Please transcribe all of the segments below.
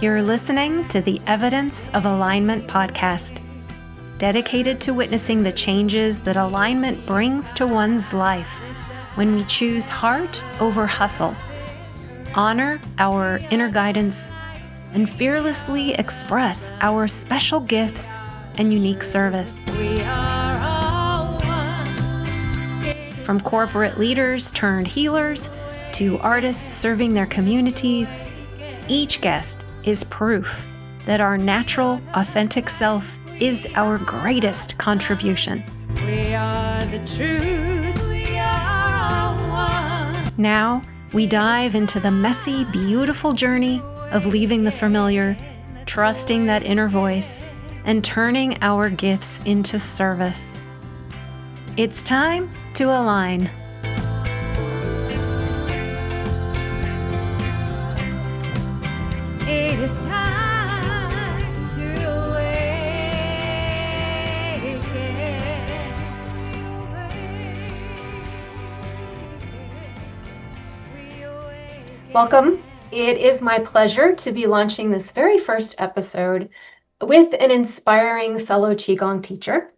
You're listening to the Evidence of Alignment podcast, dedicated to witnessing the changes that alignment brings to one's life when we choose heart over hustle, honor our inner guidance, and fearlessly express our special gifts and unique service. From corporate leaders turned healers to artists serving their communities, each guest is proof that our natural, authentic self is our greatest contribution. We are the truth. We are one. Now, we dive into the messy, beautiful journey of leaving the familiar, trusting that inner voice, and turning our gifts into service. It's time to align. It is time to awaken. Welcome. It is my pleasure to be launching this very first episode with an inspiring fellow Qigong teacher.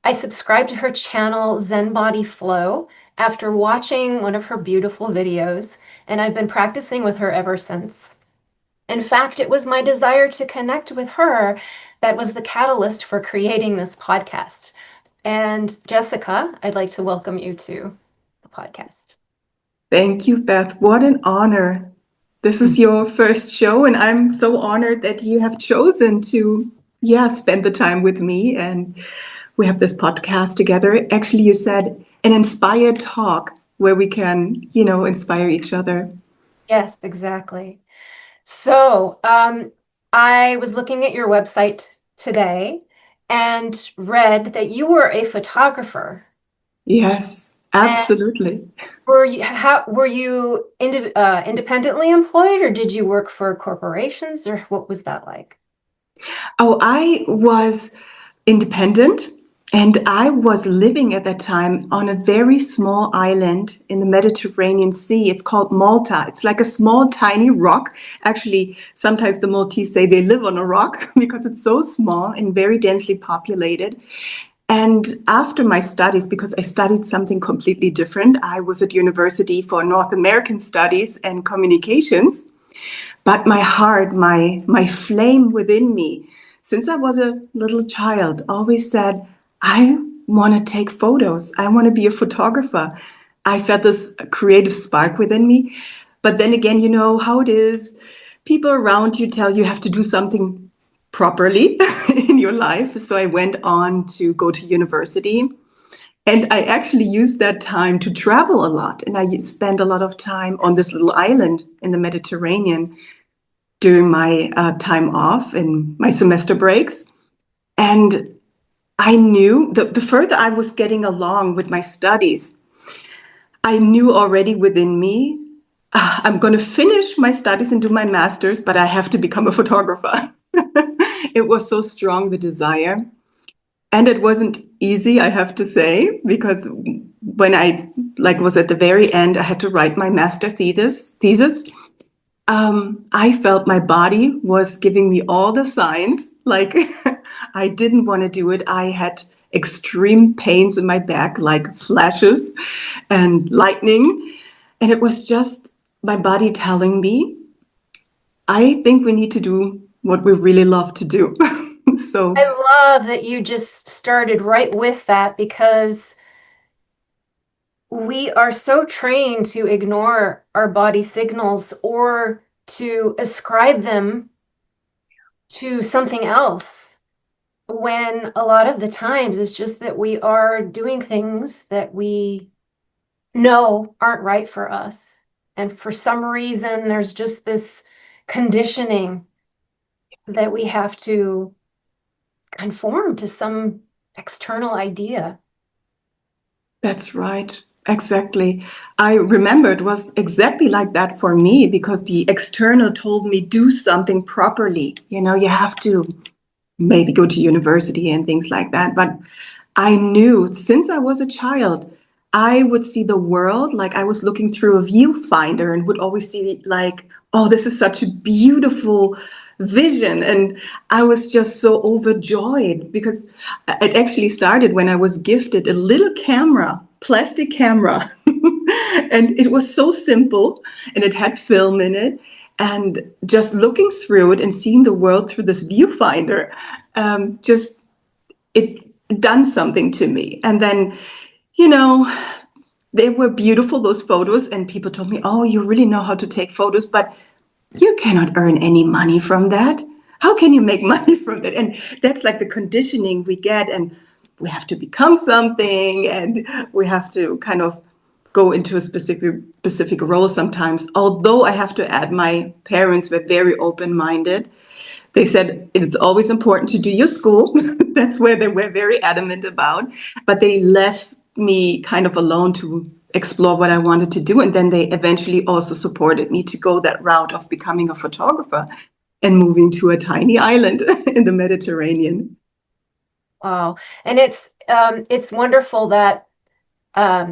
I subscribed to her channel Zen Body Flow after watching one of her beautiful videos, and I've been practicing with her ever since. In fact, it was my desire to connect with her that was the catalyst for creating this podcast. And Jessica, I'd like to welcome you to the podcast. Thank you, Beth. What an honor. This is your first show, and I'm so honored that you have chosen to, spend the time with me. And we have this podcast together. Actually, you said an inspired talk where we can, inspire each other. Yes, exactly. So I was looking at your website today and read that you were a photographer. Yes, absolutely. And were you independently employed, or did you work for corporations, or what was that like? Oh, I was independent, and I was living at that time on a very small island in the Mediterranean Sea. It's called Malta. It's like a small, tiny rock. Actually, sometimes the Maltese say they live on a rock because it's so small and very densely populated. And after my studies, because I studied something completely different, I was at university for North American Studies and Communications. But my heart, my flame within me, since I was a little child, always said, I want to take photos. I want to be a photographer. I felt this creative spark within me. But then again, you know how it is. People around you tell you have to do something properly in your life. So I went on to go to university. And I actually used that time to travel a lot. And I spent a lot of time on this little island in the Mediterranean during my time off and my semester breaks. And I knew the further I was getting along with my studies, I knew already within me, I'm going to finish my studies and do my master's, but I have to become a photographer. It was so strong, the desire. And it wasn't easy, I have to say, because when I was at the very end, I had to write my master thesis. I felt my body was giving me all the signs, like I didn't want to do it. I had extreme pains in my back, like flashes and lightning. And it was just my body telling me, I think we need to do what we really love to do. So I love that you just started right with that, because we are so trained to ignore our body signals or to ascribe them to something else, when a lot of the times it's just that we are doing things that we know aren't right for us. And for some reason, there's just this conditioning that we have to conform to some external idea. That's right. Exactly. I remember it was exactly like that for me, because the external told me do something properly. You have to maybe go to university and things like that. But I knew since I was a child, I would see the world like I was looking through a viewfinder and would always see like, oh, this is such a beautiful vision. And I was just so overjoyed because it actually started when I was gifted a little camera, plastic camera. And it was so simple and it had film in it. And just looking through it and seeing the world through this viewfinder, just it done something to me. And then, you know, they were beautiful, those photos. And people told me, oh, you really know how to take photos, but you cannot earn any money from that. How can you make money from that? And that's like the conditioning we get. And we have to become something and we have to kind of go into a specific role sometimes. Although I have to add, my parents were very open-minded. They said it's always important to do your school. That's where they were very adamant about. But they left me kind of alone to explore what I wanted to do. And then they eventually also supported me to go that route of becoming a photographer and moving to a tiny island in the Mediterranean. Wow. And it's wonderful that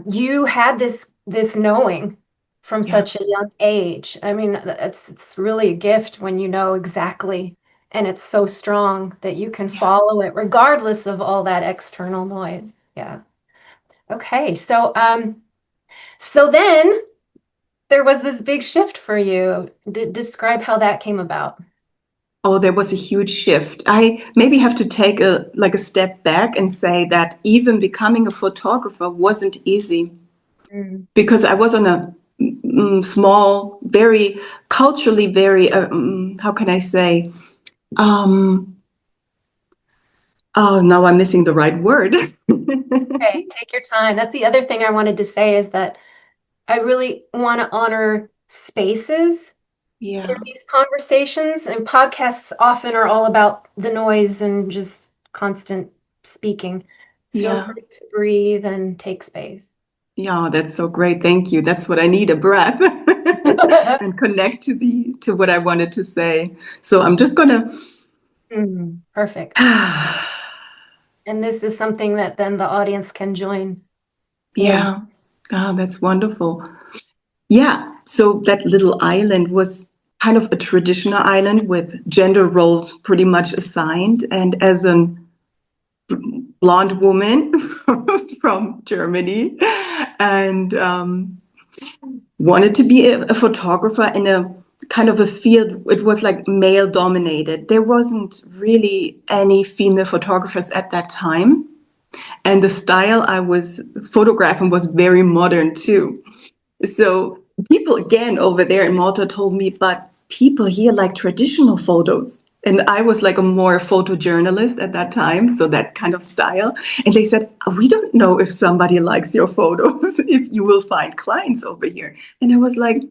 you had this knowing from Yeah. such a young age. I mean, it's really a gift when you know exactly, and it's so strong that you can follow it regardless of all that external noise. Yeah. Okay. So then there was this big shift for you. Describe how that came about. Oh, there was a huge shift. I maybe have to take a step back and say that even becoming a photographer wasn't easy Mm. because I was on a small, very culturally very, how can I say? Um, oh, now I'm missing the right word. Okay, take your time. That's the other thing I wanted to say is that I really want to honor spaces in Yeah, these conversations, and podcasts often are all about the noise and just constant speaking. Feel yeah, free to breathe and take space. yeah. That's so great. Thank you. That's what I need, a breath, and connect to what I wanted to say. So I'm just gonna. Perfect. And this is something that then the audience can join in. Yeah. Oh, that's wonderful. Yeah, so that little island was kind of a traditional island with gender roles pretty much assigned. And as a blonde woman from Germany, and wanted to be a photographer in a kind of a field, it was like male dominated. There wasn't really any female photographers at that time. And the style I was photographing was very modern too. So people again over there in Malta told me, but people here like traditional photos. And I was like a more photojournalist at that time, so that kind of style. And they said, we don't know if somebody likes your photos, if you will find clients over here. And I was like,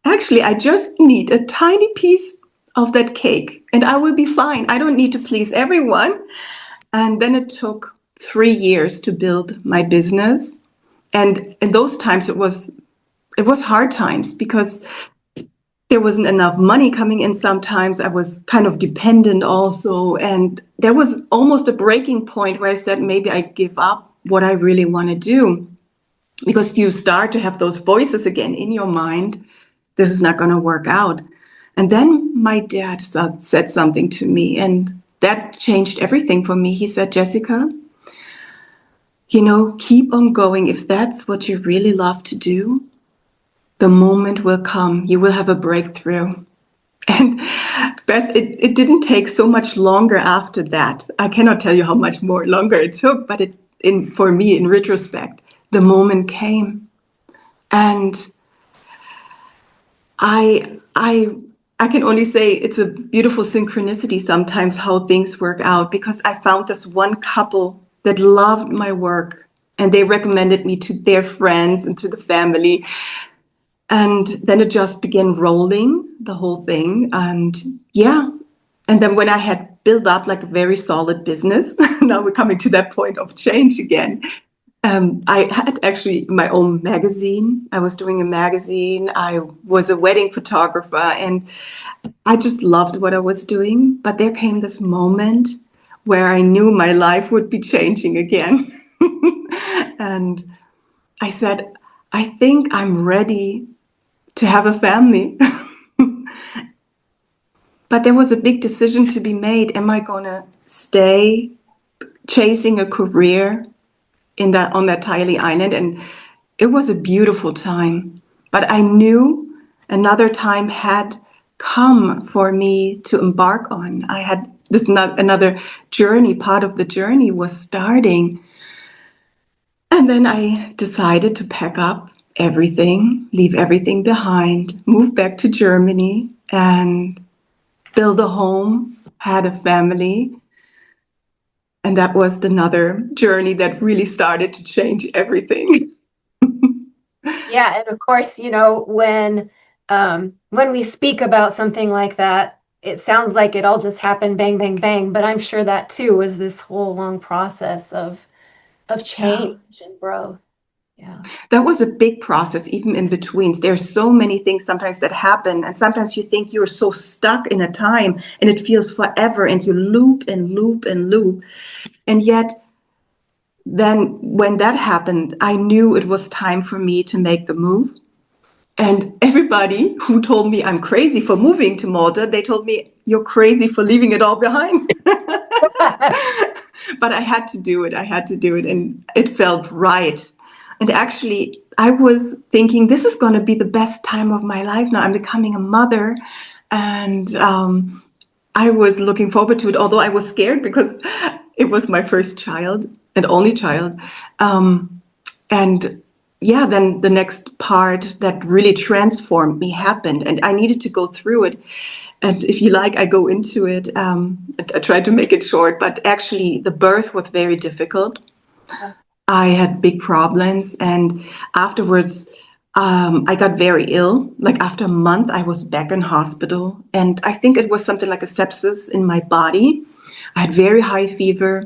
actually, I just need a tiny piece of that cake and I will be fine. I don't need to please everyone. And then it took 3 years to build my business. And in those times, it was hard times because there wasn't enough money coming in. Sometimes I was kind of dependent also. And there was almost a breaking point where I said, maybe I give up what I really want to do, because you start to have those voices again in your mind. This is not going to work out. And then my dad said something to me, and that changed everything for me. He said, Jessica, keep on going. If that's what you really love to do, the moment will come. You will have a breakthrough. And Beth, it didn't take so much longer after that. I cannot tell you how much more longer it took, but for me, in retrospect, the moment came. And I can only say it's a beautiful synchronicity sometimes how things work out, because I found this one couple that loved my work and they recommended me to their friends and to the family. And then it just began rolling, the whole thing. And yeah. And then when I had built up like a very solid business, now we're coming to that point of change again. I had actually my own magazine. I was doing a magazine. I was a wedding photographer and I just loved what I was doing. But there came this moment where I knew my life would be changing again. And I said, I think I'm ready to have a family. But there was a big decision to be made. Am I going to stay chasing a career on that tiny island? And it was a beautiful time. But I knew another time had come for me to embark on. I had another journey. Part of the journey was starting. And then I decided to pack up everything, leave everything behind, move back to Germany, and build a home, had a family. And that was another journey that really started to change everything. Yeah, and of course, when we speak about something like that, it sounds like it all just happened bang, bang, bang. But I'm sure that too was this whole long process of Yeah. change and growth. Yeah. That was a big process, even in between. There's so many things sometimes that happen, and sometimes you think you're so stuck in a time and it feels forever, and you loop and loop and loop. And yet, then when that happened, I knew it was time for me to make the move. And everybody who told me I'm crazy for moving to Malta, they told me, you're crazy for leaving it all behind. But I had to do it. I had to do it. And it felt right. And actually, I was thinking, this is going to be the best time of my life now. I'm becoming a mother. And I was looking forward to it, although I was scared because it was my first child and only child. And yeah, then the next part that really transformed me happened, and I needed to go through it. And if you like, I go into it. I tried to make it short, but actually, the birth was very difficult. I had big problems, and afterwards, I got very ill. Like after a month, I was back in hospital, and I think it was something like a sepsis in my body. I had very high fever.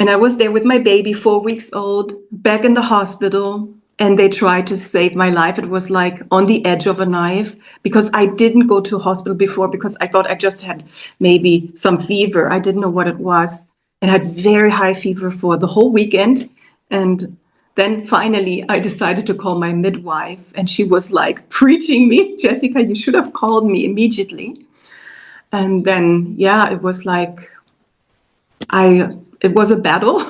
And I was there with my baby, 4 weeks old, back in the hospital, and they tried to save my life. It was like on the edge of a knife because I didn't go to hospital before because I thought I just had maybe some fever. I didn't know what it was. And I had very high fever for the whole weekend. And then finally, I decided to call my midwife, and she was like preaching me, Jessica, you should have called me immediately. And then, yeah, it was like, it was a battle,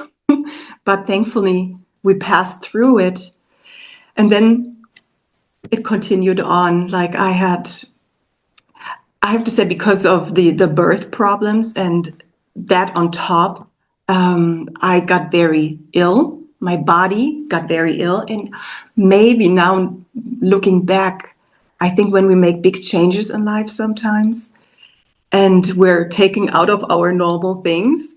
but thankfully we passed through it. And then it continued on. Like I have to say, because of the birth problems and that on top, I got very ill. My body got very ill. And maybe now looking back, I think when we make big changes in life sometimes, and we're taking out of our normal things,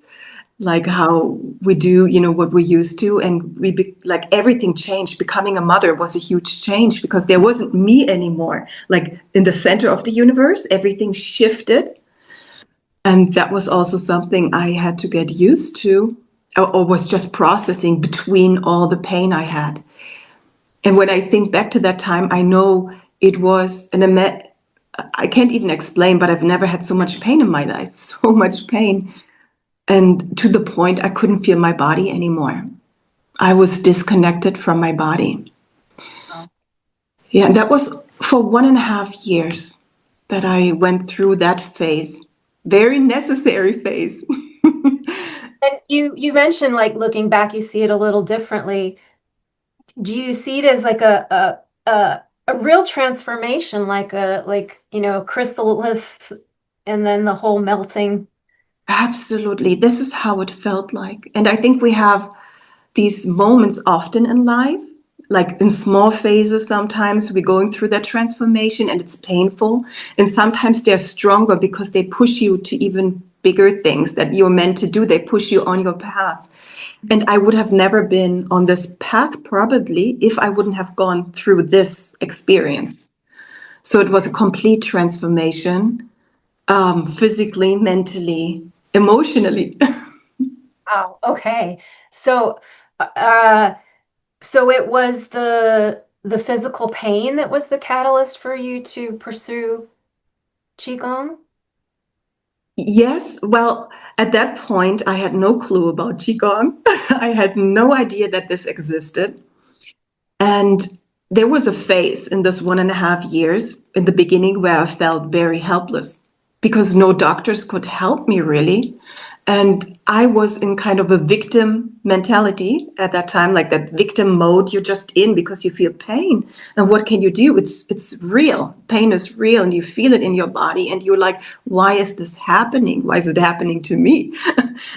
like how we do, what we used to. And like everything changed. Becoming a mother was a huge change because there wasn't me anymore. Like in the center of the universe, everything shifted. And that was also something I had to get used to, or was just processing between all the pain I had. And when I think back to that time, I know it was I can't even explain, but I've never had so much pain in my life, so much pain. And to the point I couldn't feel my body anymore. I was disconnected from my body. Oh. Yeah, and that was for 1.5 years that I went through that phase. Very necessary phase. And you mentioned like looking back, you see it a little differently. Do you see it as like a real transformation, like chrysalis and then the whole melting? Absolutely. This is how it felt like. And I think we have these moments often in life, like in small phases. Sometimes we're going through that transformation and it's painful. And sometimes they're stronger because they push you to even bigger things that you're meant to do. They push you on your path. And I would have never been on this path probably if I wouldn't have gone through this experience. So it was a complete transformation, physically, mentally, emotionally. Oh, okay. So, so it was the physical pain that was the catalyst for you to pursue Qigong? Yes, well, at that point, I had no clue about Qigong. I had no idea that this existed. And there was a phase in this 1.5 years in the beginning where I felt very helpless. because no doctors could help me really. And I was in kind of a victim mentality at that time, like that victim mode. You're just in because you feel pain. And what can you do? It's real. Pain is real and you feel it in your body. And you're like, why is this happening? Why is it happening to me?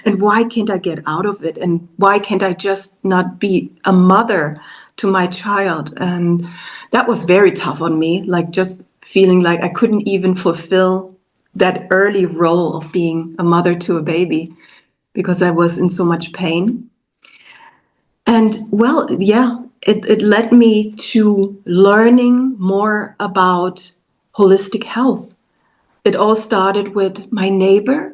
And why can't I get out of it? And why can't I just not be a mother to my child? And that was very tough on me, like just feeling like I couldn't even fulfill that early role of being a mother to a baby because I was in so much pain. And well, yeah, it led me to learning more about holistic health. It all started with my neighbor.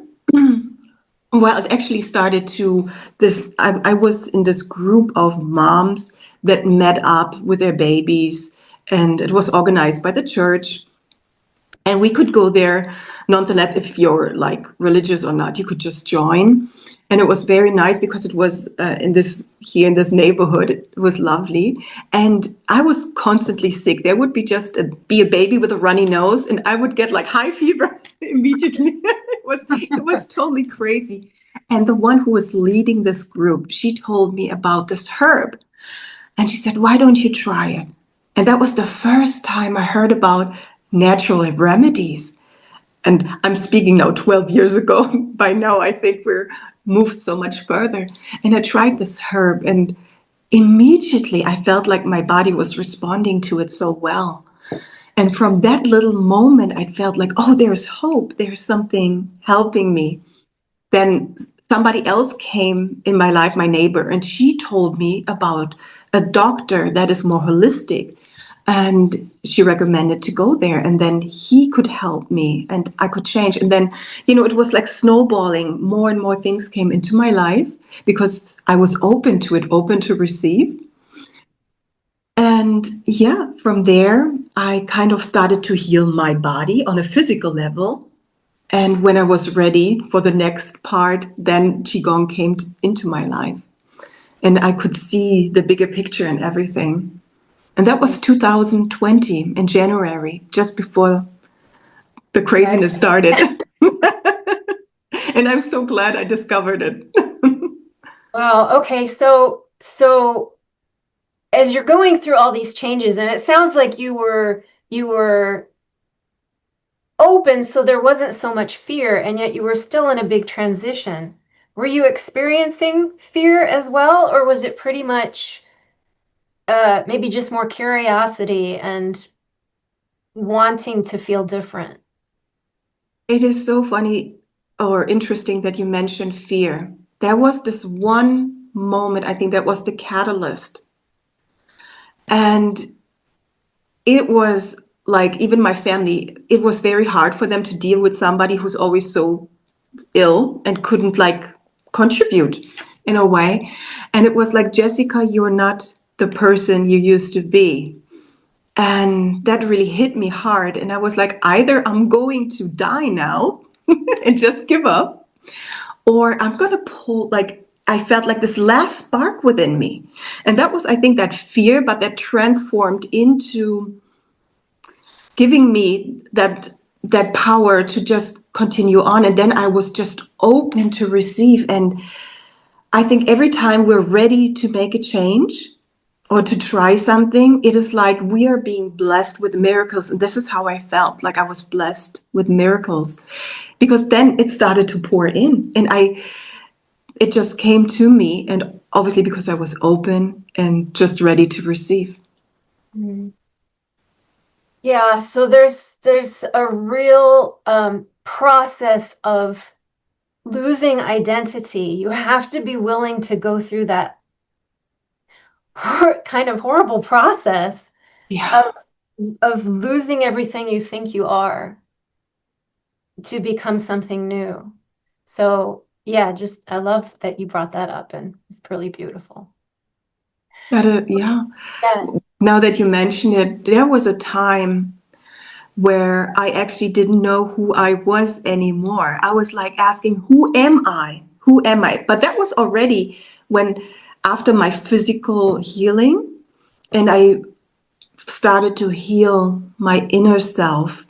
Well, it actually started to this. I was in this group of moms that met up with their babies, and it was organized by the church. And we could go there nonetheless, if you're like religious or not, you could just join. And it was very nice because it was in this neighborhood. It was lovely. And I was constantly sick. There would be be a baby with a runny nose, and I would get like high fever immediately. It was totally crazy. And the one who was leading this group, she told me about this herb. And she said, why don't you try it? And that was the first time I heard about natural remedies. And I'm speaking now 12 years ago. By now, I think we're moved so much further. And I tried this herb, and immediately I felt like my body was responding to it so well. And from that little moment, I felt like, oh, there's hope. There's something helping me. Then somebody else came in my life, my neighbor, and she told me about a doctor that is more holistic. And she recommended to go there, and then he could help me and I could change. And then, it was like snowballing. More and more things came into my life because I was open to it, open to receive. And yeah, from there, I kind of started to heal my body on a physical level. And when I was ready for the next part, then Qigong came into my life. And I could see the bigger picture and everything. And that was 2020 in January, just before the craziness started. And I'm so glad I discovered it. Wow. Okay. So as you're going through all these changes, and it sounds like you were open, so there wasn't so much fear, and yet you were still in a big transition. Were you experiencing fear as well, or was it pretty much maybe just more curiosity and wanting to feel different? It is so funny or interesting that you mentioned fear. There was this one moment, I think that was the catalyst. And it was like, even my family, it was very hard for them to deal with somebody who's always so ill and couldn't like contribute in a way. And it was like, Jessica, you're not the person you used to be. And that really hit me hard. And I was like, either I'm going to die now and just give up, or I'm going to pull, like, I felt like this last spark within me. And that was, I think, that fear, but that transformed into giving me that power to just continue on. And then I was just open to receive. And I think every time we're ready to make a change or to try something, it is like we are being blessed with miracles. And this is how I felt, like I was blessed with miracles, because then it started to pour in, and it just came to me. And obviously because I was open and just ready to receive. Mm. Yeah, so there's a real process of losing identity. You have to be willing to go through that kind of horrible process of losing everything you think you are to become something new. So yeah, I love that you brought that up, and it's really beautiful. Yeah. Now that you mention it, there was a time where I actually didn't know who I was anymore. I was like asking, who am I? Who am I? But that was already after my physical healing, and I started to heal my inner self.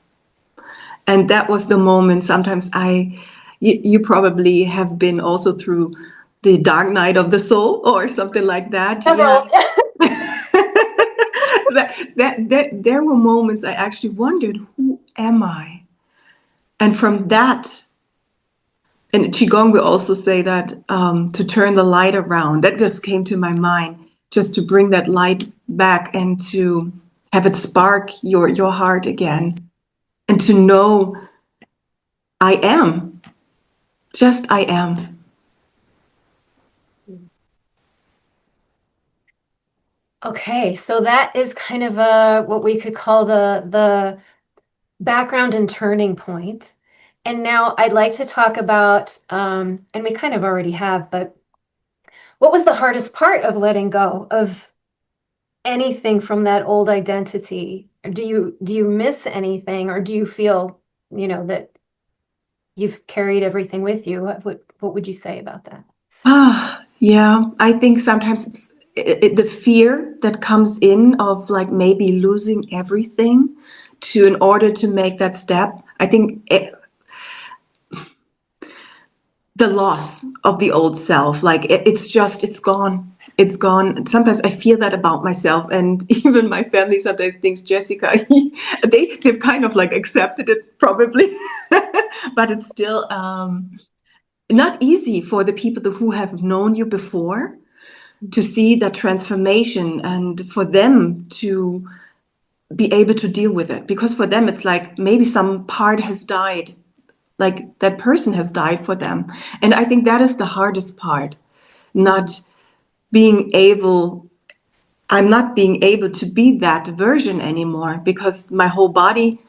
And that was the moment. Sometimes you probably have been also through the dark night of the soul or something like that. Several. Yes. that there were moments I actually wondered, who am I? And from that, and Qigong will also say that to turn the light around. That just came to my mind, just to bring that light back and to have it spark your heart again, and to know I am, just I am. Okay, so that is kind of what we could call the background and turning point. And now I'd like to talk about, and we kind of already have, but what was the hardest part of letting go of anything from that old identity? Do you miss anything, or do you feel, that you've carried everything with you? What would you say about that? Yeah, I think sometimes the fear that comes in of like maybe losing everything to in order to make that step. I think the loss of the old self, like it's gone. It's gone. Sometimes I feel that about myself, and even my family sometimes thinks, Jessica, they've kind of like accepted it probably, but it's still not easy for the people who have known you before to see that transformation, and for them to be able to deal with it, because for them it's like maybe some part has died, like that person has died for them. And I think that is the hardest part, not being able I'm not being able to be that version anymore, because my whole body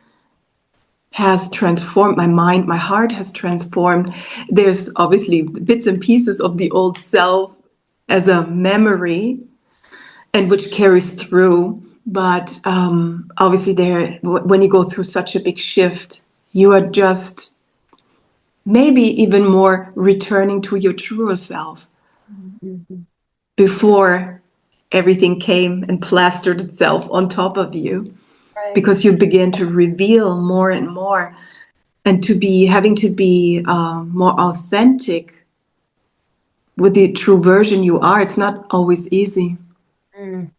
has transformed, my mind, my heart has transformed. There's obviously bits and pieces of the old self as a memory, and which carries through. But obviously, when you go through such a big shift, you are just maybe even more returning to your truer self Mm-hmm. before everything came and plastered itself on top of you, Right. because you begin to reveal more and more, and having to be more authentic with the true version you are. It's not always easy. Mm.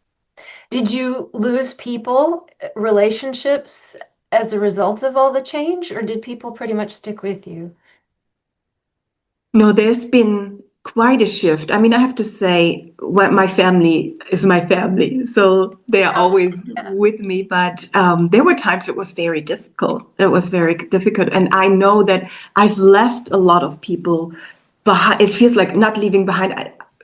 Did you lose people, relationships as a result of all the change, or did people pretty much stick with you? No, there's been quite a shift. I mean, I have to say, my family is my family, so they are always Yeah. with me. But there were times it was very difficult. It was very difficult. And I know that I've left a lot of people behind. It feels like not leaving behind.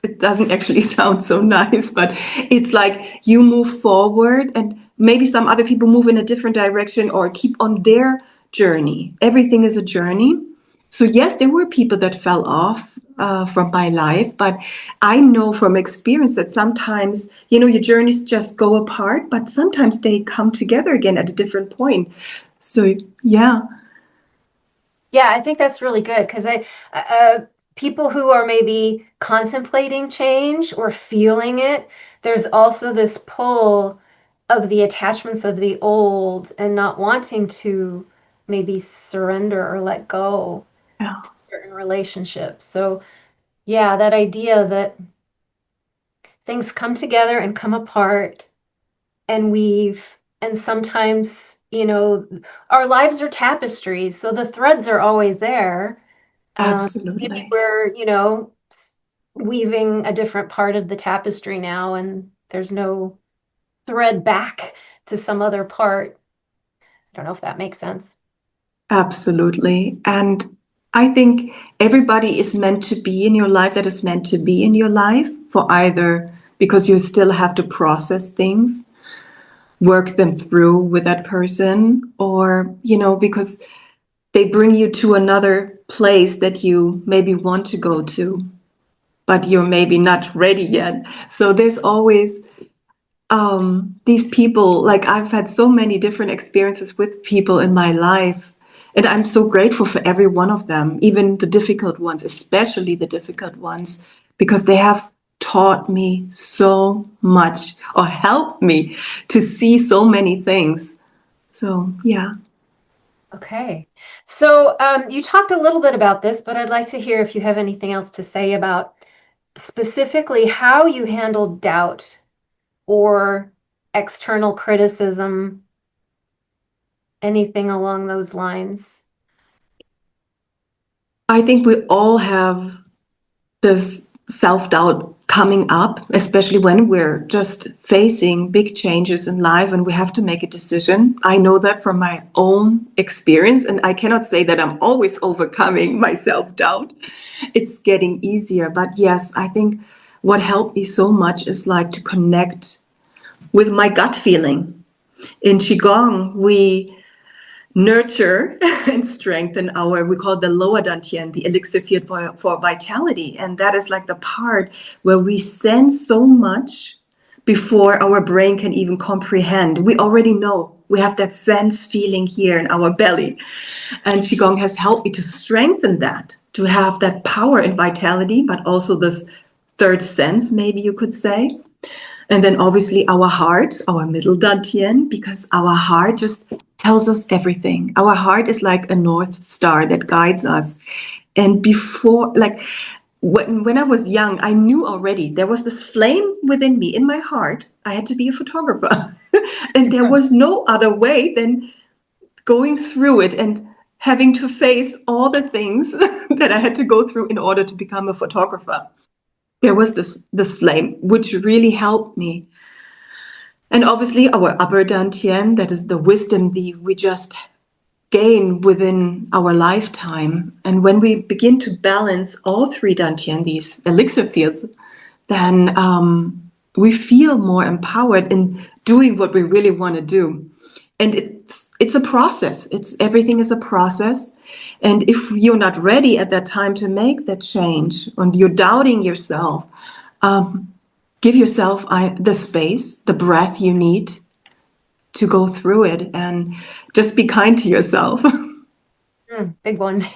It doesn't actually sound so nice, but it's like you move forward, and maybe some other people move in a different direction or keep on their journey. Everything is a journey. So yes, there were people that fell off from my life, but I know from experience that sometimes, your journeys just go apart, but sometimes they come together again at a different point. So yeah, Yeah, I think that's really good because people who are maybe contemplating change or feeling it, there's also this pull of the attachments of the old and not wanting to maybe surrender or let go yeah, to certain relationships. So, yeah, that idea that things come together and come apart and weave, and sometimes, our lives are tapestries, so the threads are always there. Maybe absolutely. we're, weaving a different part of the tapestry now, and there's no thread back to some other part. I don't know if that makes sense. Absolutely. And I think everybody is meant to be in your life, that is meant to be in your life, for either because you still have to process things, work them through with that person, or, because they bring you to another place that you maybe want to go to, but you're maybe not ready yet. So there's always these people. Like, I've had so many different experiences with people in my life, and I'm so grateful for every one of them, even the difficult ones, especially the difficult ones, because they have taught me so much, or helped me to see so many things. So yeah. Okay. So you talked a little bit about this, but I'd like to hear if you have anything else to say about specifically how you handled doubt or external criticism, anything along those lines. I think we all have this self-doubt coming up, especially when we're just facing big changes in life and we have to make a decision. I know that from my own experience, and I cannot say that I'm always overcoming my self-doubt. It's getting easier. But yes, I think what helped me so much is like to connect with my gut feeling. In Qigong, we nurture and strengthen we call it the lower dantian, the elixir field for vitality. And that is like the part where we sense so much before our brain can even comprehend. We already know. We have that sense feeling here in our belly. And Qigong has helped me to strengthen that, to have that power and vitality, but also this third sense, maybe you could say. And then obviously our heart, our middle dantian, because our heart just tells us everything. Our heart is like a North Star that guides us. And before, like when I was young, I knew already there was this flame within me, in my heart. I had to be a photographer. And there was no other way than going through it and having to face all the things that I had to go through in order to become a photographer. There was this flame, which really helped me. And obviously our upper dantian, that is the wisdom we just gain within our lifetime. And when we begin to balance all three dantian, these elixir fields, then we feel more empowered in doing what we really want to do. And it's a process. Everything is a process. And if you're not ready at that time to make that change, and you're doubting yourself, give yourself the space, the breath you need to go through it, and just be kind to yourself. Big one.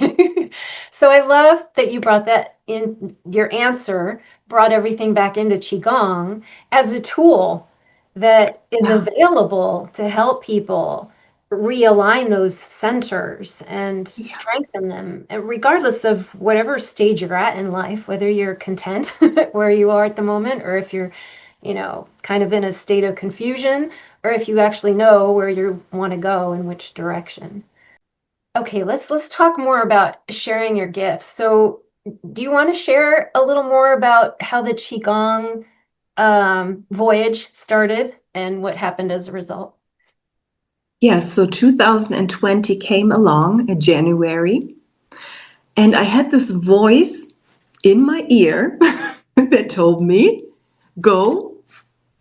So I love that you brought that in. Your answer brought everything back into Qigong as a tool that is Yeah. available to help people realign those centers and Yeah. strengthen them, and regardless of whatever stage you're at in life, whether you're content where you are at the moment, or if you're, kind of in a state of confusion, or if you actually know where you want to go and which direction. Okay, let's talk more about sharing your gifts. So, do you want to share a little more about how the Qigong voyage started and what happened as a result? Yes, so 2020 came along in January, and I had this voice in my ear that told me, go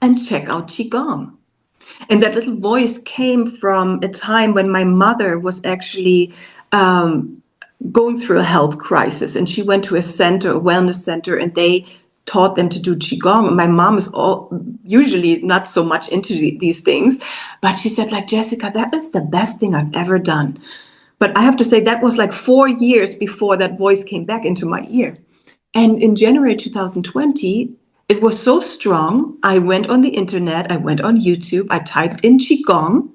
and check out Qigong. And that little voice came from a time when my mother was actually going through a health crisis, and she went to a wellness center, and they taught them to do qigong. And my mom is usually not so much into these things, but she said, like, Jessica, that is the best thing I've ever done. But I have to say that was like 4 years before that voice came back into my ear. And in January 2020, it was so strong. I went on the internet, I went on YouTube, I typed in qigong,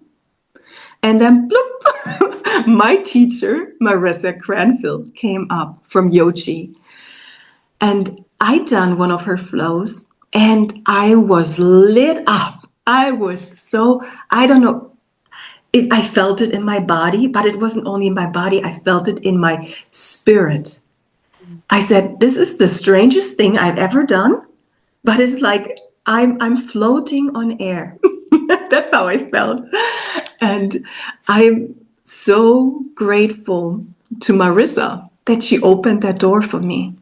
and then bloop, my teacher, Marissa Cranfield, came up from Yochi. And I done one of her flows, and I was lit up. I was so, I don't know, I felt it in my body, but it wasn't only in my body, I felt it in my spirit. I said, this is the strangest thing I've ever done, but it's like I'm floating on air. That's how I felt. And I'm so grateful to Marissa that she opened that door for me.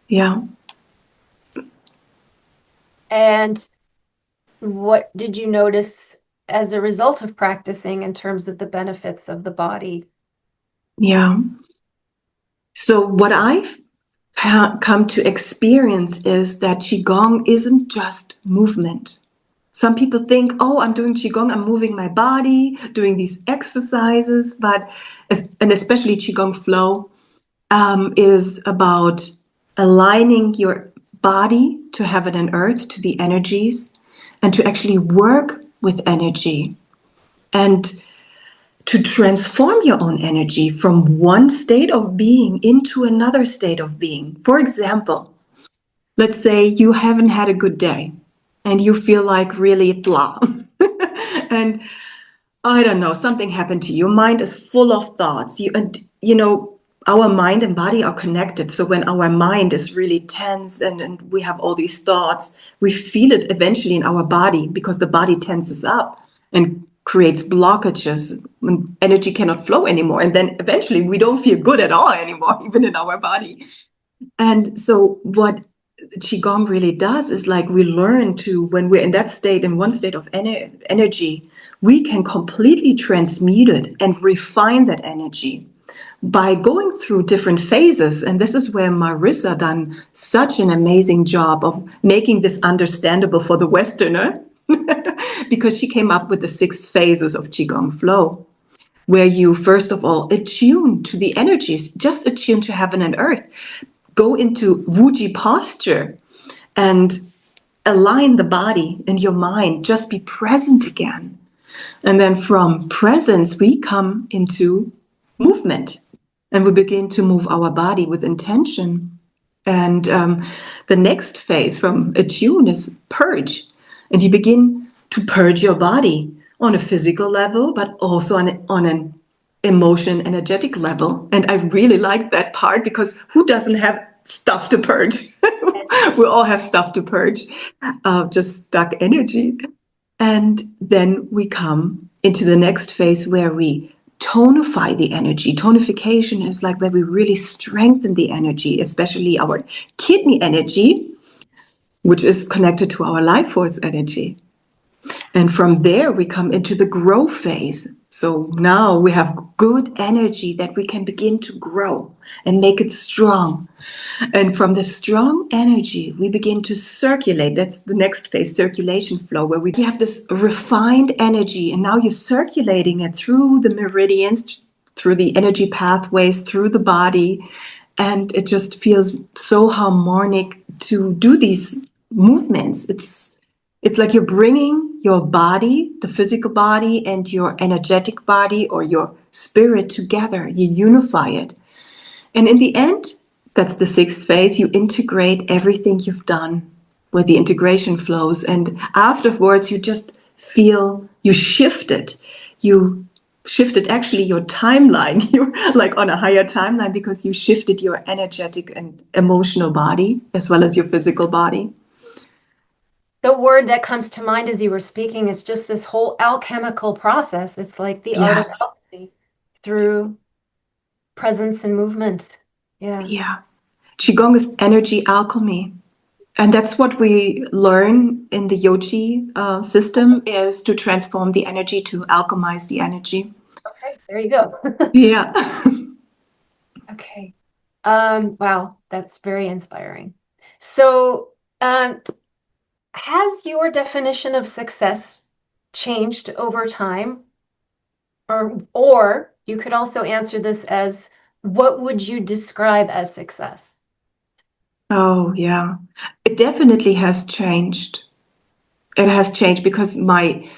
Yeah. And what did you notice as a result of practicing in terms of the benefits of the body? Yeah. So what I've come to experience is that Qigong isn't just movement. Some people think, oh, I'm doing Qigong, I'm moving my body, doing these exercises, and especially Qigong flow is about aligning your body to heaven and earth, to the energies, and to actually work with energy. And to transform your own energy from one state of being into another state of being. For example, let's say you haven't had a good day and you feel like really blah. And I don't know, something happened to you. Your mind is full of thoughts. Our mind and body are connected. So when our mind is really tense and we have all these thoughts, we feel it eventually in our body because the body tenses up and creates blockages when energy cannot flow anymore. And then eventually we don't feel good at all anymore, even in our body. And so what Qigong really does is like we learn to, when we're in that state, in one state of energy, we can completely transmute it and refine that energy by going through different phases. And this is where Marissa done such an amazing job of making this understandable for the Westerner, because she came up with the 6 phases of Qigong flow, where you first of all attune to the energies, just attune to heaven and earth, go into Wuji posture and align the body and your mind, just be present again. And then from presence, we come into movement and we begin to move our body with intention. And the next phase from attune is purge. And you begin to purge your body on a physical level, but also on an emotion, energetic level. And I really like that part, because who doesn't have stuff to purge? We all have stuff to purge, just stuck energy. And then we come into the next phase where we tonify the energy. Tonification is like where we really strengthen the energy, especially our kidney energy, which is connected to our life force energy. And from there, we come into the grow phase. So now we have good energy that we can begin to grow and make it strong. And from the strong energy, we begin to circulate. That's the next phase, circulation flow, where we have this refined energy. And now you're circulating it through the meridians, through the energy pathways, through the body. And it just feels so harmonic to do these movements. It's like you're bringing your body, the physical body, and your energetic body or your spirit together. You unify it. And in the end, that's the 6th phase. You integrate everything you've done with the integration flows. And afterwards, you just feel you shifted. You shifted actually your timeline. You're like on a higher timeline because you shifted your energetic and emotional body as well as your physical body. The word that comes to mind as you were speaking is just this whole alchemical process. It's like the art of alchemy through presence and movement. Yeah. Qigong is energy alchemy. And that's what we learn in the Yogi system, is to transform the energy, to alchemize the energy. Okay, there you go. Yeah. Okay. Wow, that's very inspiring. So, has your definition of success changed over time? Or you could also answer this as, what would you describe as success? Oh, yeah. It definitely has changed. It has changed because my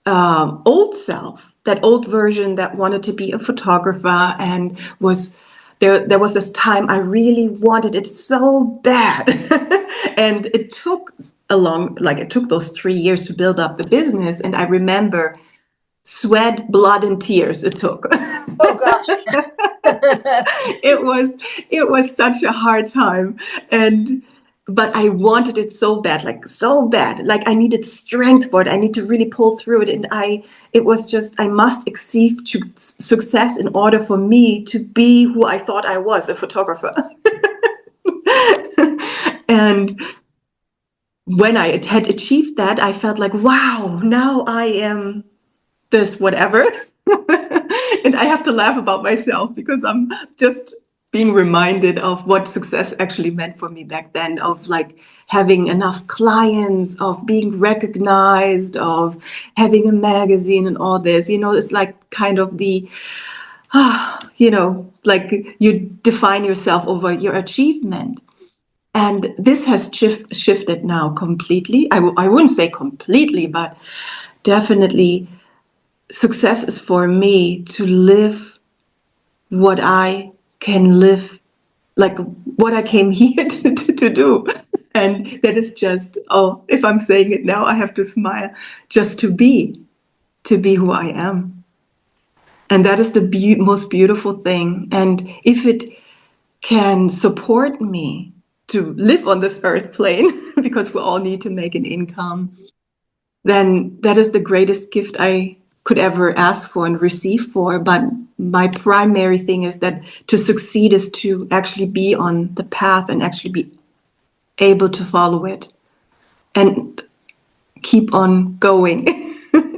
old self, that old version that wanted to be a photographer and was there was this time I really wanted it so bad. And it took those 3 years to build up the business. And I remember sweat, blood, and tears it took. Oh gosh. It was such a hard time. But I wanted it so bad, like I needed strength for it. I need to really pull through it. And I must achieve success in order for me to be who I thought I was, a photographer. And when I had achieved that, I felt like, wow, now I am this whatever. And I have to laugh about myself because I'm just being reminded of what success actually meant for me back then, of like having enough clients, of being recognized, of having a magazine and all this. It's like kind of like you define yourself over your achievement. And this has shifted now completely. I wouldn't say completely, but definitely success is for me to live what I can live, like what I came here to do. And that is just, oh, if I'm saying it now, I have to smile, just to be who I am. And that is the most beautiful thing. And if it can support me to live on this earth plane, because we all need to make an income, then that is the greatest gift I could ever ask for and receive for. But my primary thing is that to succeed is to actually be on the path and actually be able to follow it and keep on going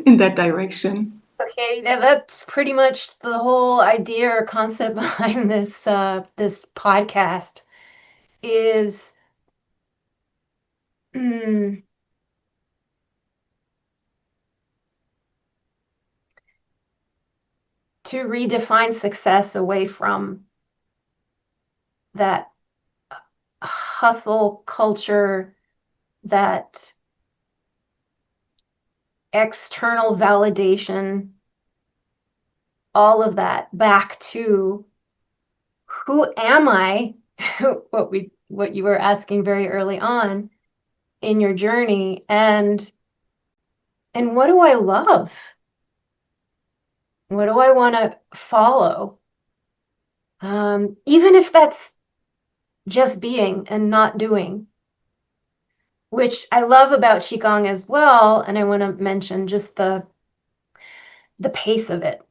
in that direction. Okay, that's pretty much the whole idea or concept behind this podcast is mm, to redefine success away from that hustle culture, that external validation, all of that, back to who am I? What you were asking very early on in your journey, and what do I love? What do I want to follow? Even if that's just being and not doing, which I love about Qigong as well. And I want to mention just the pace of it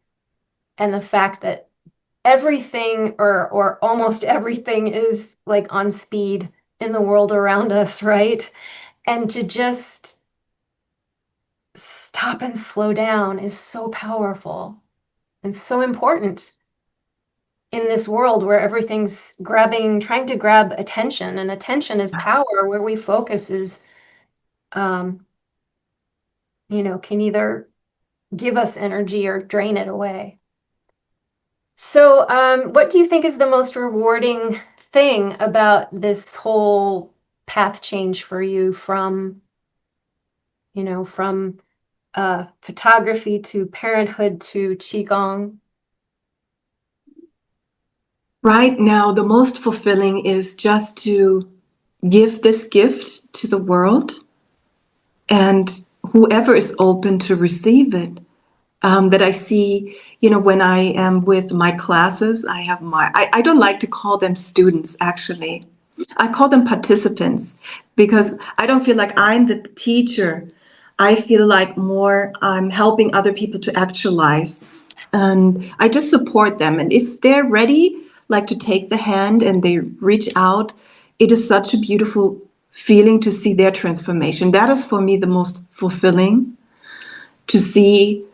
and the fact that everything or almost everything is like on speed in the world around us, right? And to just stop and slow down is so powerful and so important in this world where everything's trying to grab attention, and attention is power. Where we focus is, um, can either give us energy or drain it away. So, what do you think is the most rewarding thing about this whole path change for you from, from photography to parenthood to Qigong? Right now, the most fulfilling is just to give this gift to the world, and whoever is open to receive it. That I see, when I am with my classes, I don't like to call them students, actually. I call them participants, because I don't feel like I'm the teacher. I feel like more I'm helping other people to actualize. And I just support them. And if they're ready, like to take the hand and they reach out, it is such a beautiful feeling to see their transformation. That is for me the most fulfilling, to see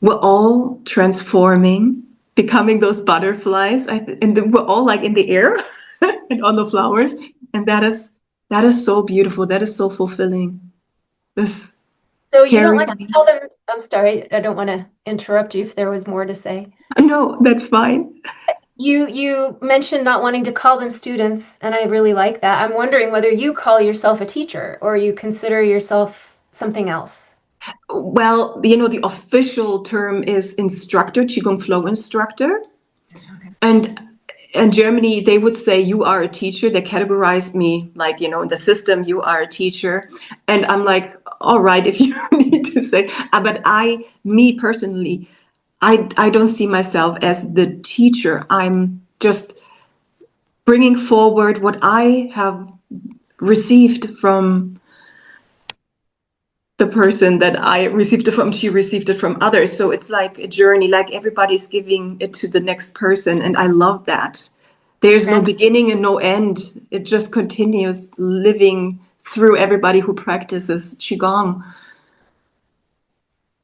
we're all transforming, becoming those butterflies, and we're all like in the air and on the flowers, and that is so beautiful. That is so fulfilling. This So you don't like carries to me. tell them, I'm sorry, I don't want to interrupt you if there was more to say. No, that's fine. You mentioned not wanting to call them students, and I really like that. I'm wondering whether you call yourself a teacher or you consider yourself something else. Well, the official term is instructor, Qigong flow instructor. Okay. And in Germany, they would say you are a teacher. They categorize me like, in the system, you are a teacher. And I'm like, all right, if you need to say, but me personally, I don't see myself as the teacher. I'm just bringing forward what I have received from the person that I received it from. She received it from others. So it's like a journey, like everybody's giving it to the next person. And I love that. There's no beginning and no end. It just continues living through everybody who practices Qigong.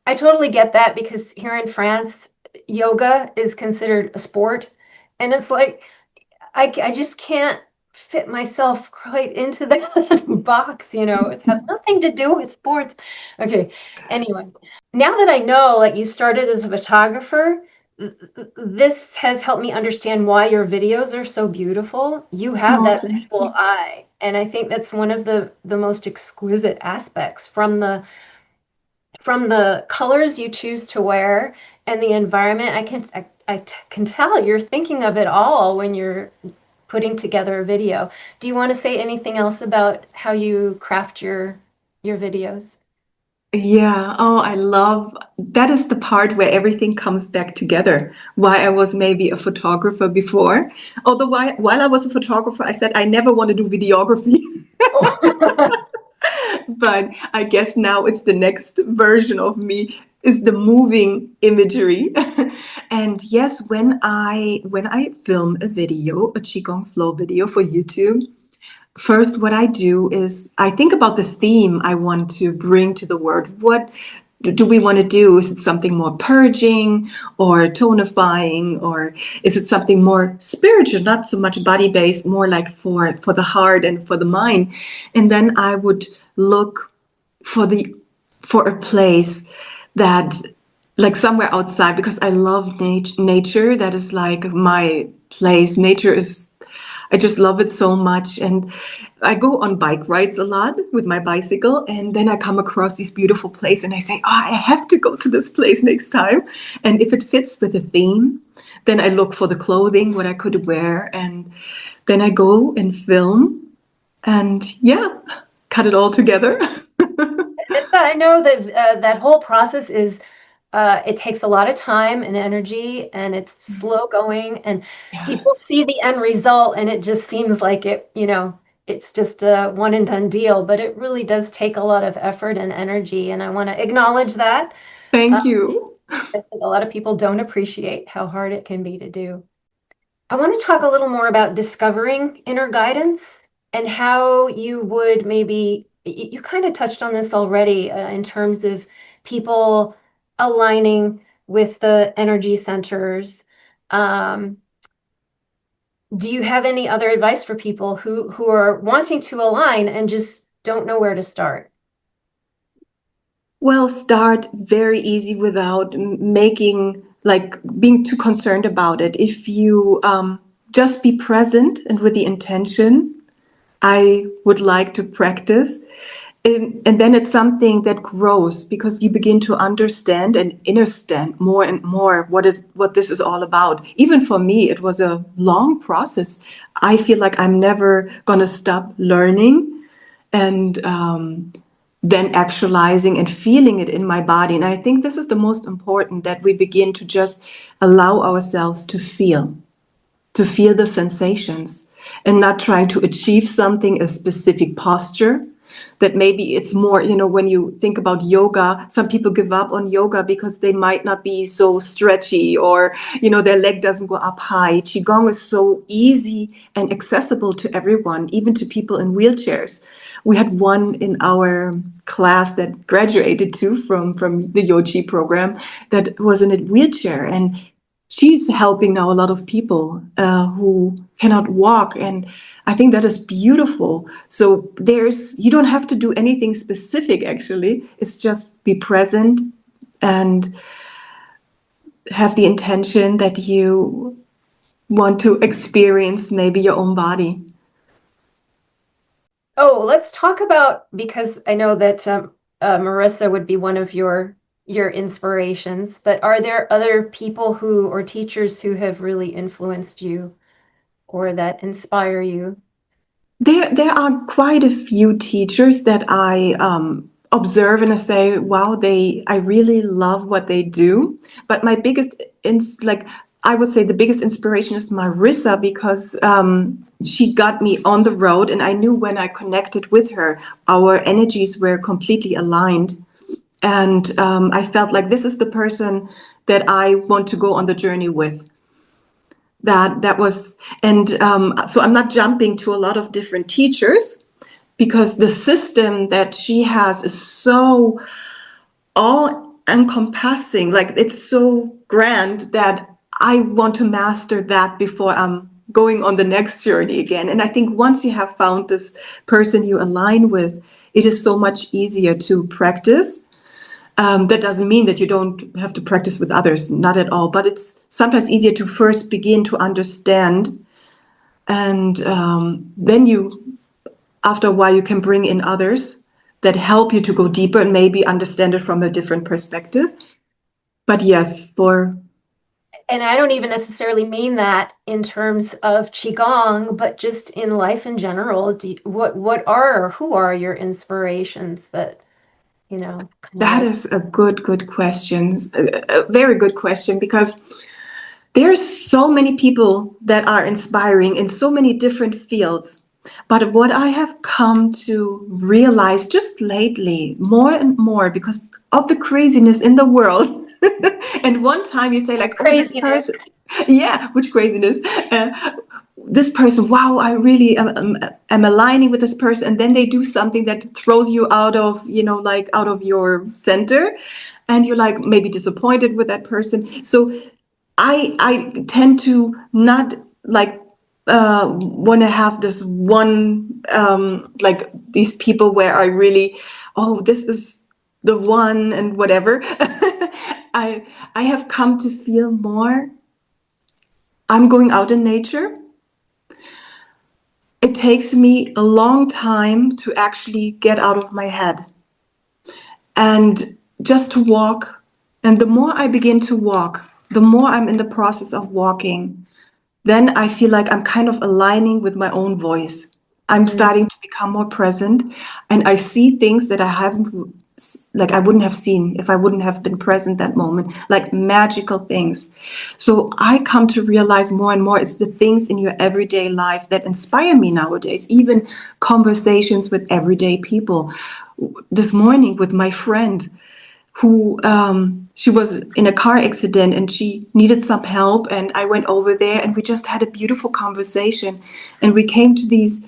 I totally get that because here in France, yoga is considered a sport. And it's like, I just can't fit myself quite into that box, It has nothing to do with sports. Okay. Anyway, now that I know, like, you started as a photographer, this has helped me understand why your videos are so beautiful. You have Oh, that thank visual you. eye, and I think that's one of the most exquisite aspects from the colors you choose to wear and the environment, I can tell you're thinking of it all when you're putting together a video. Do you want to say anything else about how you craft your videos? Yeah. Oh, I love that is the part where everything comes back together. Why I was maybe a photographer before. Although while I was a photographer, I said I never want to do videography. But I guess now it's the next version of me is the moving imagery. And yes, when I film a video, a Qigong flow video for YouTube, first, what I do is I think about the theme I want to bring to the world. What do we want to do? Is it something more purging or tonifying, or is it something more spiritual, not so much body based, more like for the heart and for the mind? And then I would look for a place that like somewhere outside because I love nature. That is like my place. Nature is I just love it so much. And I go on bike rides a lot with my bicycle. And then I come across these beautiful places and I say, oh, I have to go to this place next time. And if it fits with the theme, then I look for the clothing, what I could wear. And then I go and film and yeah, cut it all together. I know that that whole process is it takes a lot of time and energy, and it's slow going, and people Yes. see the end result, and it just seems like it's just a one and done deal, but it really does take a lot of effort and energy, and I want to acknowledge that. Uh, Thank you. I think a lot of people don't appreciate how hard it can be to do. I want to talk a little more about discovering inner guidance and how you would maybe, you kind of touched on this already in terms of people aligning with the energy centers. Um, do you have any other advice for people who are wanting to align and just don't know where to start? Well, start very easy without making like being too concerned about it. If you just be present and with the intention, I would like to practice. And then it's something that grows because you begin to understand and understand more and more what this is all about. Even for me, it was a long process. I feel like I'm never going to stop learning and then actualizing and feeling it in my body. And I think this is the most important that we begin to just allow ourselves to feel the sensations and not trying to achieve something, a specific posture. That maybe it's more, when you think about yoga, some people give up on yoga because they might not be so stretchy or, their leg doesn't go up high. Qigong is so easy and accessible to everyone, even to people in wheelchairs. We had one in our class that graduated too from the Yogi program that was in a wheelchair, and she's helping now a lot of people who cannot walk, and I think that is beautiful. So you don't have to do anything specific, actually. It's just be present and have the intention that you want to experience maybe your own body. Oh, let's talk about, because I know that Marissa would be one of your inspirations, but are there other people who or teachers who have really influenced you or that inspire you? There are quite a few teachers that I observe and I say, wow, I really love what they do. But my biggest, I would say the biggest inspiration is Marissa because she got me on the road, and I knew when I connected with her, our energies were completely aligned. And I felt like this is the person that I want to go on the journey with. That was, and so I'm not jumping to a lot of different teachers because the system that she has is so all encompassing, like it's so grand that I want to master that before I'm going on the next journey again. And I think once you have found this person you align with, it is so much easier to practice. That doesn't mean that you don't have to practice with others, not at all. But it's sometimes easier to first begin to understand, and then after a while, you can bring in others that help you to go deeper and maybe understand it from a different perspective. But yes, and I don't even necessarily mean that in terms of Qigong, but just in life in general. What are or who are your inspirations that, that is a good question, a very good question, because there's so many people that are inspiring in so many different fields. But what I have come to realize just lately, more and more, because of the craziness in the world, and one time you say like, oh, this craziness. person, yeah, which craziness. This person, wow, I really am aligning with this person, and then they do something that throws you out of, like out of your center, and you're like maybe disappointed with that person. So I tend to not like want to have this one like these people where I really, oh, this is the one and whatever. I have come to feel more. I'm going out in nature. It takes me a long time to actually get out of my head and just to walk. And the more I begin to walk, the more I'm in the process of walking, then I feel like I'm kind of aligning with my own voice. I'm starting to become more present, and I see things that I haven't, like I wouldn't have seen if I wouldn't have been present that moment, like magical things. So I come to realize more and more it's the things in your everyday life that inspire me nowadays, even conversations with everyday people. This morning with my friend, who she was in a car accident and she needed some help, and I went over there and we just had a beautiful conversation, and we came to these,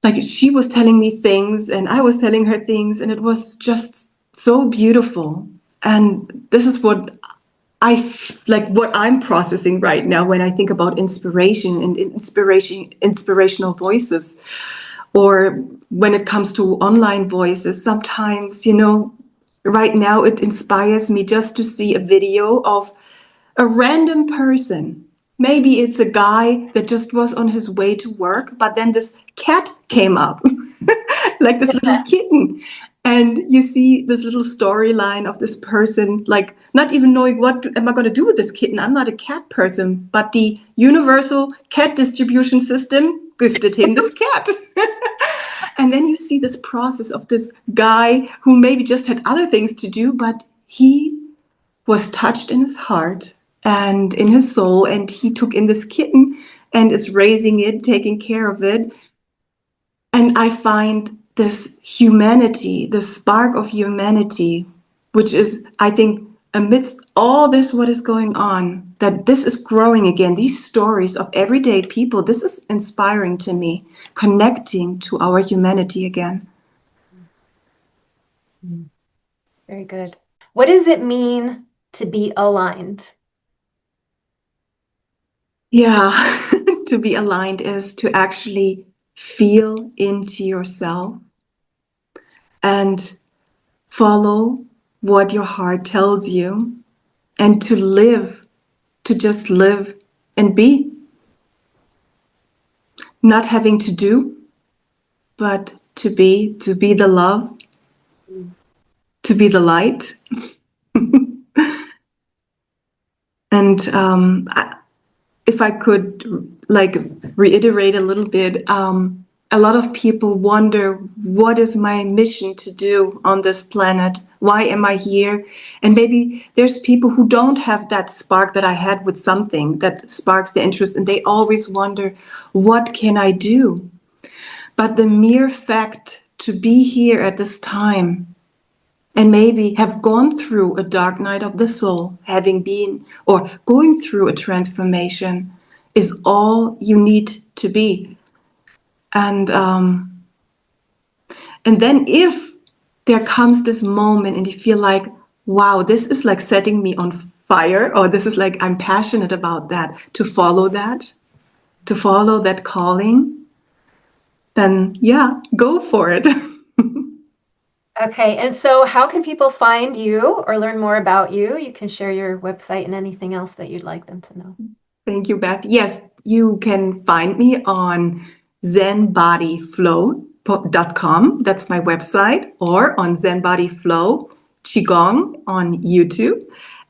like she was telling me things and I was telling her things, and it was just so beautiful. And this is what like what I'm processing right now when I think about inspiration and inspirational voices, or when it comes to online voices. Sometimes, right now it inspires me just to see a video of a random person. Maybe it's a guy that just was on his way to work, but then this cat came up, like this little kitten. And you see this little storyline of this person, like not even knowing what am I going to do with this kitten. I'm not a cat person, but the universal cat distribution system gifted him this cat. And then you see this process of this guy who maybe just had other things to do, but he was touched in his heart and in his soul, and he took in this kitten and is raising it, taking care of it. And I find this humanity, the spark of humanity, which is, I think, amidst all this, what is going on, that this is growing again. These stories of everyday people, this is inspiring to me, connecting to our humanity again. Very good. What does it mean to be aligned? Yeah, to be aligned is to actually feel into yourself and follow what your heart tells you, and to live, to just live and be. Not having to do, but to be the love, to be the light. And if I could like reiterate a little bit, a lot of people wonder, what is my mission to do on this planet? Why am I here? And maybe there's people who don't have that spark that I had with something that sparks the interest, and they always wonder, what can I do? But the mere fact to be here at this time and maybe have gone through a dark night of the soul, having been or going through a transformation, is all you need to be. And then if there comes this moment and you feel like, wow, this is like setting me on fire, or this is like I'm passionate about that, to follow that calling, then yeah, go for it. Okay, and so how can people find you or learn more about you? You can share your website and anything else that you'd like them to know. Thank you, Beth. Yes, you can find me on Zen Body Flow. zenbodyflow.com. That's my website, or on Zen Body Flow Qigong on YouTube.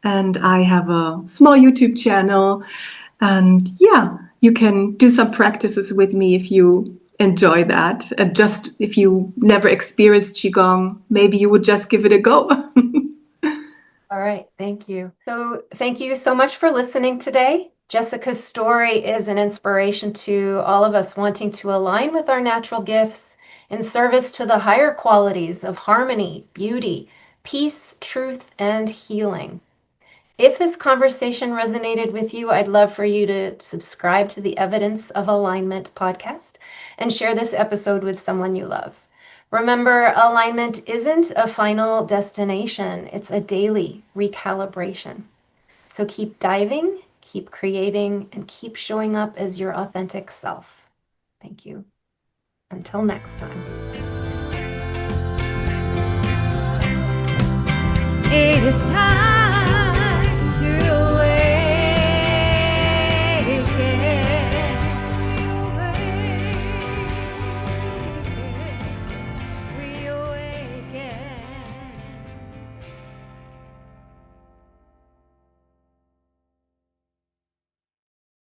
And I have a small YouTube channel. And yeah, you can do some practices with me if you enjoy that. And just if you never experienced Qigong, maybe you would just give it a go. All right, thank you. So thank you so much for listening today. Jessica's story is an inspiration to all of us wanting to align with our natural gifts in service to the higher qualities of harmony, beauty, peace, truth, and healing. If this conversation resonated with you, I'd love for you to subscribe to the Evidence of Alignment podcast and share this episode with someone you love. Remember, alignment isn't a final destination, it's a daily recalibration. So keep diving, keep creating, and keep showing up as your authentic self. Thank you. Until next time. It is time.